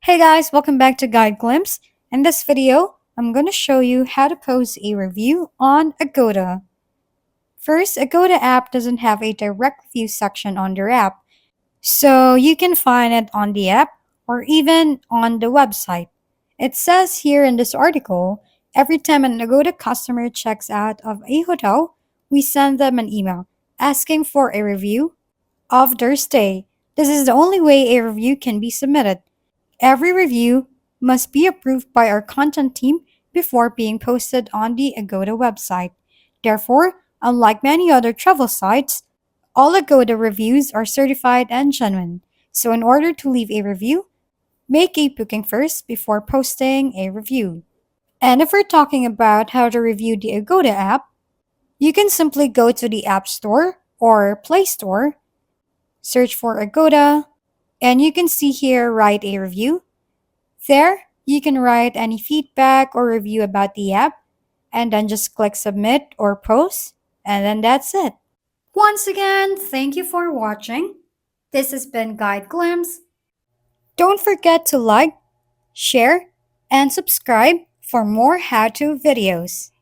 Hey guys, welcome back to Guide Glimpse. In this video, I'm going to show you how to post a review on Agoda. First, Agoda app doesn't have a direct review section on their app, so you can find it on the app or even on the website. It says here in this article, every time an Agoda customer checks out of a hotel, we send them an email asking for a review of their stay. This is the only way a review can be submitted. Every review must be approved by our content team before being posted on the Agoda website. Therefore, unlike many other travel sites, all Agoda reviews are certified and genuine. So, in order to leave a review, make a booking first before posting a review. And if we're talking about how to review the Agoda app, you can simply go to the App Store or Play Store, search for Agoda, and you can see here write a review. There, you can write any feedback or review about the app, and then just click submit or post, and then that's it. Once again, thank you for watching. This has been Guide Glimpse. Don't forget to like, share, and subscribe for more how-to videos.